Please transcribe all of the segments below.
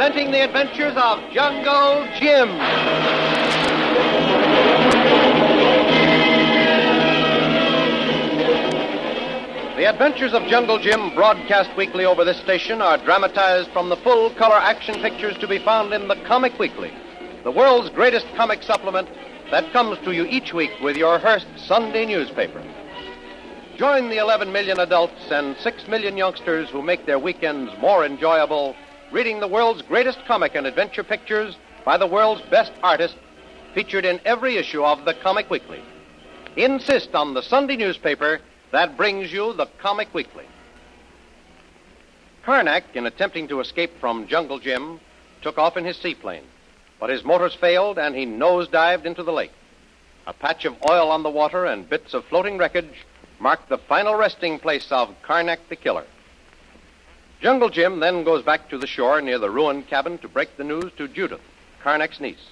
presenting the adventures of Jungle Jim. The Adventures of Jungle Jim, broadcast weekly over this station, are dramatized from the full-color action pictures to be found in the Comic Weekly, the world's greatest comic supplement that comes to you each week with your Hearst Sunday newspaper. Join the 11 million adults and 6 million youngsters who make their weekends more enjoyable reading the world's greatest comic and adventure pictures by the world's best artists, featured in every issue of the Comic Weekly. Insist on the Sunday newspaper that brings you the Comic Weekly. Karnak, in attempting to escape from Jungle Jim, took off in his seaplane, but his motors failed and he nosedived into the lake. A patch of oil on the water and bits of floating wreckage marked the final resting place of Karnak the Killer. Jungle Jim then goes back to the shore near the ruined cabin to break the news to Judith, Karnak's niece.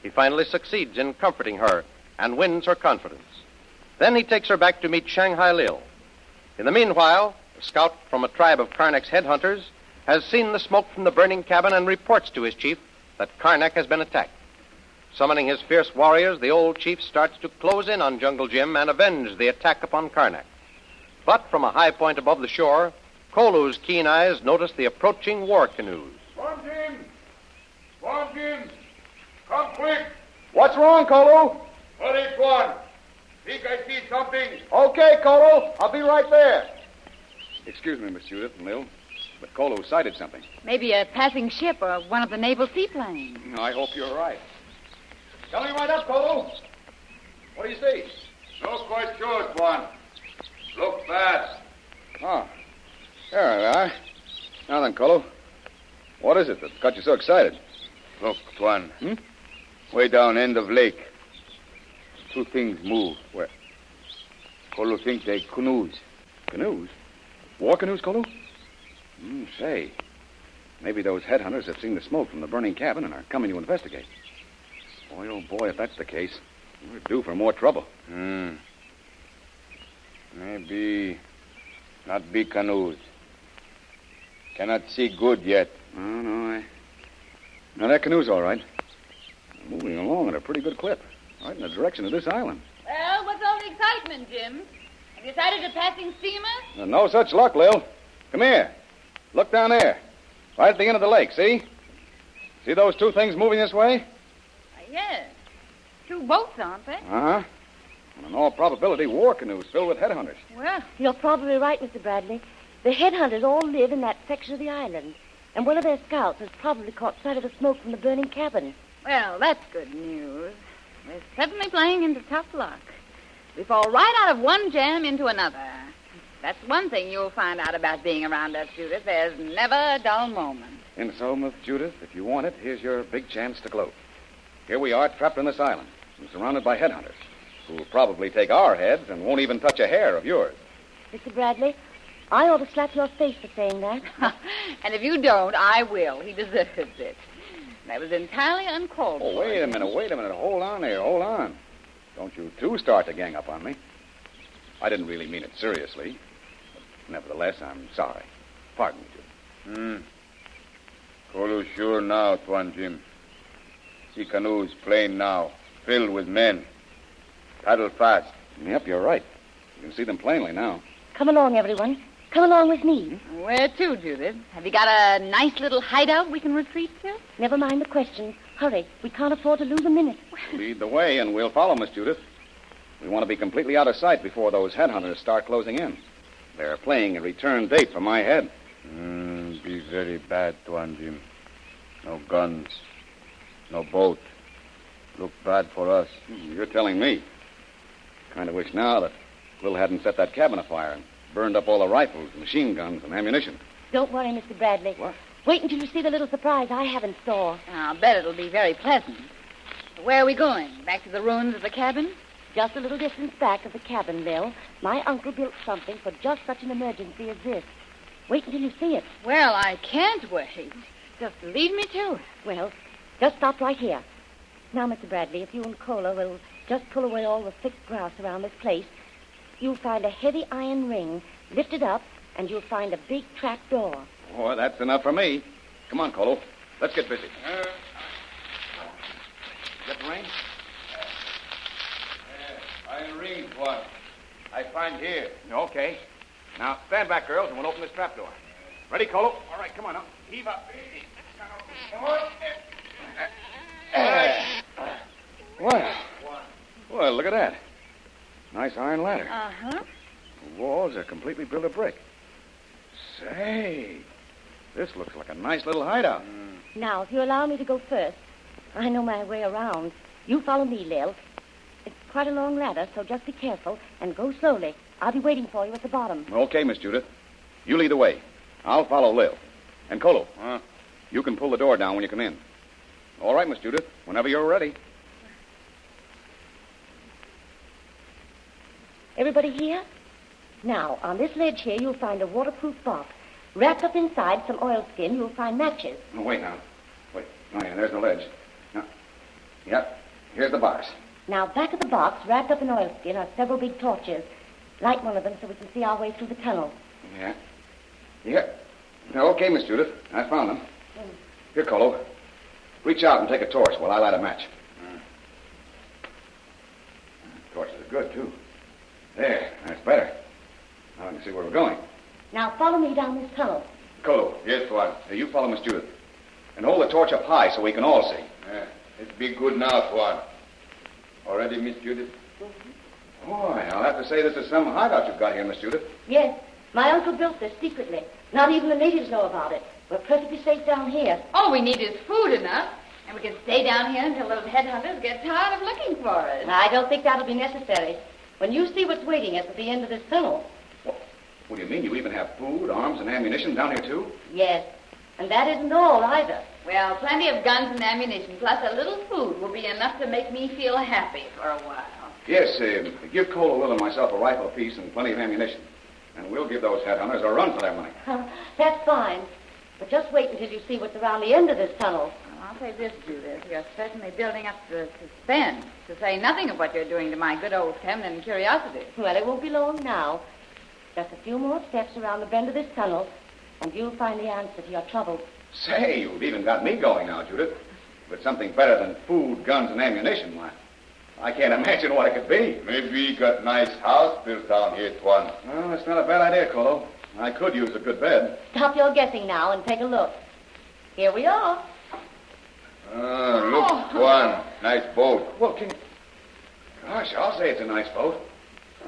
He finally succeeds in comforting her and wins her confidence. Then he takes her back to meet Shanghai Lil. In the meanwhile, a scout from a tribe of Karnak's headhunters has seen the smoke from the burning cabin and reports to his chief that Karnak has been attacked. Summoning his fierce warriors, the old chief starts to close in on Jungle Jim and avenge the attack upon Karnak. But from a high point above the shore, Kolu's keen eyes notice the approaching war canoes. Come, Jim! Come, Jim! Come quick! What's wrong, Kolu? Hurry, Tuan! Think I see something. Okay, Kolu. I'll be right there. Excuse me, Miss Judith and Lil, but Kolu sighted something. Maybe a passing ship or one of the naval seaplanes. I hope you're right. Coming right up, Kolu. What do you see? Not quite sure, Tuan. Look fast. Oh, there we are. Now then, Kolu, what is it that got you so excited? Look, Tuan. Way down end of lake. Two things move. Where? Kolu think they canoes. Canoes? War canoes, Kolu? Say, maybe those headhunters have seen the smoke from the burning cabin and are coming to investigate. Boy, oh boy, if that's the case, we're due for more trouble. Maybe not big canoes. Cannot see good yet. Oh, no, Now, that canoe's all right. They're moving along at a pretty good clip, right in the direction of this island. Well, what's all the excitement, Jim? Have you sighted a passing steamer? No such luck, Lil. Come here. Look down there. Right at the end of the lake, see? See those two things moving this way? Yes. Two boats, aren't they? Uh-huh. And in all probability, war canoes filled with headhunters. Well, you're probably right, Mr. Bradley. The headhunters all live in that section of the island, and one of their scouts has probably caught sight of the smoke from the burning cabin. Well, that's good news. We're certainly playing into tough luck. We fall right out of one jam into another. That's one thing you'll find out about being around us, Judith. There's never a dull moment. And so, Miss Judith, if you want it, here's your big chance to gloat. Here we are, trapped on this island, and surrounded by headhunters, who will probably take our heads and won't even touch a hair of yours. Mr. Bradley, I ought to slap your face for saying that. And if you don't, I will. He deserves it. That was entirely uncalled for. Oh, wait a minute. Hold on there, hold on. Don't you two start to gang up on me. I didn't really mean it seriously. But nevertheless, I'm sorry. Pardon me, Judith. Kolu sure now, Tuan Jim. See canoes plain now, filled with men. Paddle fast. Yep, you're right. You can see them plainly now. Come along, everyone. Come along with me. Where to, Judith? Have you got a nice little hideout we can retreat to? Never mind the questions. Hurry. We can't afford to lose a minute. Lead the way, and we'll follow, Miss Judith. We want to be completely out of sight before those headhunters start closing in. They're playing a return date for my head. Be very bad, Tuan Jim. No guns. No boat. Look bad for us. You're telling me. Kind of wish now that Lil hadn't set that cabin afire and burned up all the rifles, machine guns, and ammunition. Don't worry, Mr. Bradley. What? Wait until you see the little surprise I have in store. I'll bet it'll be very pleasant. Where are we going? Back to the ruins of the cabin? Just a little distance back of the cabin, Bill. My uncle built something for just such an emergency as this. Wait until you see it. Well, I can't wait. Just lead me to it. Well, just stop right here. Now, Mr. Bradley, if you and Kolu will just pull away all the thick grass around this place, you'll find a heavy iron ring. Lift it up, and you'll find a big trap door. Oh, that's enough for me. Come on, Kolu. Let's get busy. Get the rain? Iron ring, Tuan. I find here. Okay. Now, stand back, girls, and we'll open this trapdoor. Ready, Kolu? All right, come on now. Heave up. Well, look at that. Nice iron ladder. Uh-huh. The walls are completely built of brick. Say, this looks like a nice little hideout. Now, if you allow me to go first, I know my way around. You follow me, Lil. It's quite a long ladder, so just be careful and go slowly. I'll be waiting for you at the bottom. Okay, Miss Judith. You lead the way. I'll follow Lil. And Kolu, you can pull the door down when you come in. All right, Miss Judith. Whenever you're ready. Everybody here? Now, on this ledge here, you'll find a waterproof box. Wrapped up inside some oilskin, you'll find matches. Oh, wait now. Wait. Oh, yeah, there's the ledge. Now, yep. Here's the box. Now, back of the box, wrapped up in oilskin, are several big torches. Light one of them so we can see our way through the tunnel. Yeah. Yeah. Okay, Miss Judith. I found them. Here, Kolu. Reach out and take a torch while I light a match. Torches are good, too. There. That's better. Now I can see where we're going. Now, follow me down this tunnel. Kolu. Yes, Tuan. Hey, you follow Miss Judith. And hold the torch up high so we can all see. It's be good now, Tuan. Already, Miss Judith? Boy, I'll have to say this is some hideout you've got here, Miss Judith. Yes, my uncle built this secretly. Not even the natives know about it. We're perfectly safe down here. All we need is food enough, and we can stay down here until those headhunters get tired of looking for us. I don't think that'll be necessary. When you see what's waiting us at the end of this tunnel. What do you mean? You even have food, arms, and ammunition down here, too? Yes, and that isn't all either. Well, plenty of guns and ammunition, plus a little food will be enough to make me feel happy for a while. Yes, give Kolu, Will, and myself a rifle apiece and plenty of ammunition. And we'll give those headhunters a run for their money. That's fine. But just wait until you see what's around the end of this tunnel. Well, I'll say this, Judith. You're certainly building up the suspense, to say nothing of what you're doing to my good old feminine curiosity. Well, it won't be long now. Just a few more steps around the bend of this tunnel, and you'll find the answer to your trouble. Say, you've even got me going now, Judith. But something better than food, guns, and ammunition, why, I can't imagine what it could be. Maybe we got nice house built down here, Tuan. Well, that's not a bad idea, Kolu. I could use a good bed. Stop your guessing now and take a look. Here we are. Look, Tuan. Nice boat. Well, gosh, I'll say it's a nice boat.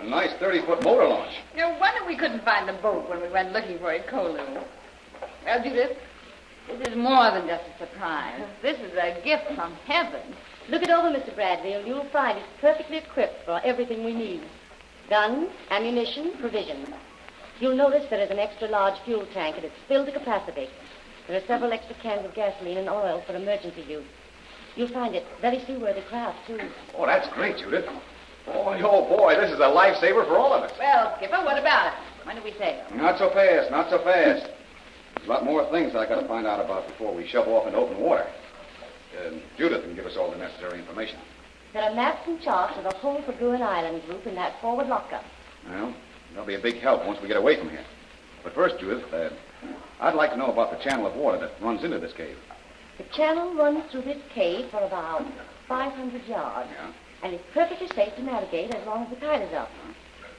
A nice 30-foot motor launch. No wonder we couldn't find the boat when we went looking for it, Kolu. Well, Judith, this is more than just a surprise. This is a gift from heaven. Look it over, Mr. Bradley, and you'll find it's perfectly equipped for everything we need. Guns, ammunition, provisions. You'll notice there is an extra-large fuel tank, and it's filled to capacity. There are several extra cans of gasoline and oil for emergency use. You'll find it very seaworthy craft, too. Oh, that's great, Judith. Boy, oh, boy, this is a lifesaver for all of us. Well, Skipper, what about it? When do we sail? Not so fast, not so fast. There's a lot more things I got to find out about before we shove off into open water. Judith can give us all the necessary information. There are maps and charts of the whole Paguan Island group in that forward lockup. Well, that'll be a big help once we get away from here. But first, Judith, I'd like to know about the channel of water that runs into this cave. The channel runs through this cave for about 500 yards. Yeah. And it's perfectly safe to navigate as long as the tide is up.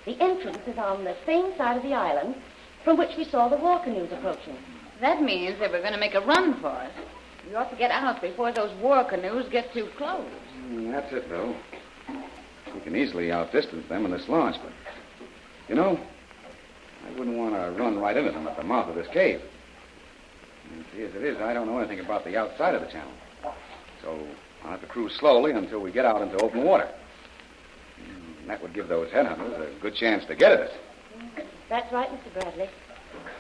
The entrance is on the same side of the island from which we saw the war canoes approaching. That means that we're going to make a run for it. We ought to get out before those war canoes get too close. That's it, though. We can easily outdistance them in this launch, but, you know, I wouldn't want to run right into them at the mouth of this cave. And see, as it is, I don't know anything about the outside of the channel. So I'll have to cruise slowly until we get out into open water. And that would give those headhunters a good chance to get at us. That's right, Mr. Bradley.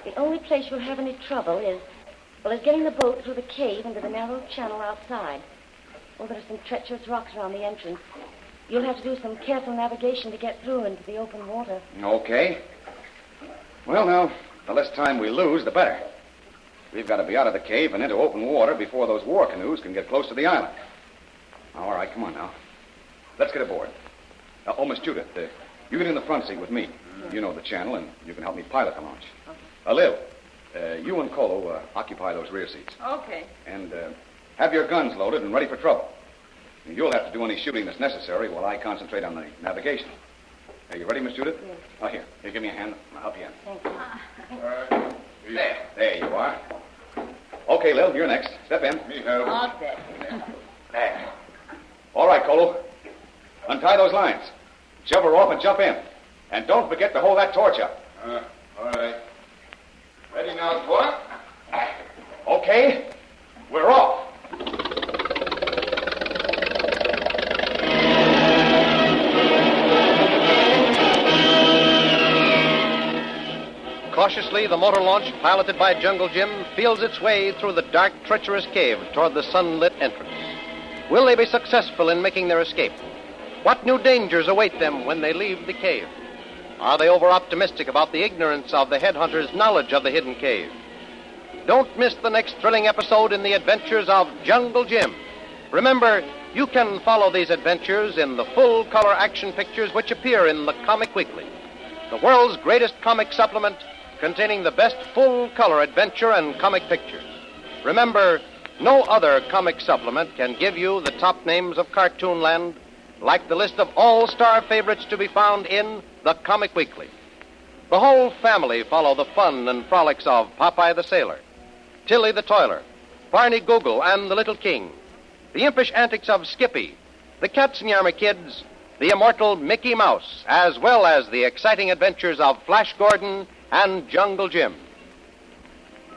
The only place you'll have any trouble is getting the boat through the cave into the narrow channel outside. Oh, there are some treacherous rocks around the entrance. You'll have to do some careful navigation to get through into the open water. Okay. Well, now, the less time we lose, the better. We've got to be out of the cave and into open water before those war canoes can get close to the island. All right, come on now. Let's get aboard. Miss Judith, you get in the front seat with me. You know the channel, and you can help me pilot the launch. Lil, You and Kolu occupy those rear seats. Okay. And have your guns loaded and ready for trouble. You'll have to do any shooting that's necessary while I concentrate on the navigation. Are you ready, Miss Judith? Yes. Oh, here, give me a hand. I'll help you in. Thank you. There you are. Okay, Lil, you're next. Step in. All set. There. All right, Kolu. Untie those lines. Shove her off and jump in. And don't forget to hold that torch up. All right. Ready now, Thwart? Okay, we're off. Cautiously, the motor launch, piloted by Jungle Jim, feels its way through the dark, treacherous cave toward the sunlit entrance. Will they be successful in making their escape? What new dangers await them when they leave the cave? Are they over-optimistic about the ignorance of the headhunters' knowledge of the hidden cave? Don't miss the next thrilling episode in the adventures of Jungle Jim. Remember, you can follow these adventures in the full-color action pictures which appear in the Comic Weekly, the world's greatest comic supplement containing the best full-color adventure and comic pictures. Remember, no other comic supplement can give you the top names of Cartoonland like the list of all-star favorites to be found in the Comic Weekly. The whole family follow the fun and frolics of Popeye the Sailor, Tilly the Toiler, Barney Google and the Little King, the impish antics of Skippy, the Katzenjammer Kids, the immortal Mickey Mouse, as well as the exciting adventures of Flash Gordon and Jungle Jim.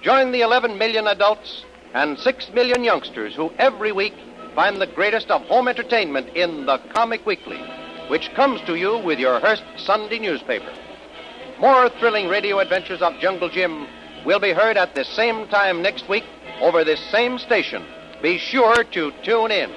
Join the 11 million adults and 6 million youngsters who every week find the greatest of home entertainment in the Comic Weekly, which comes to you with your Hearst Sunday newspaper. More thrilling radio adventures of Jungle Jim will be heard at this same time next week over this same station. Be sure to tune in.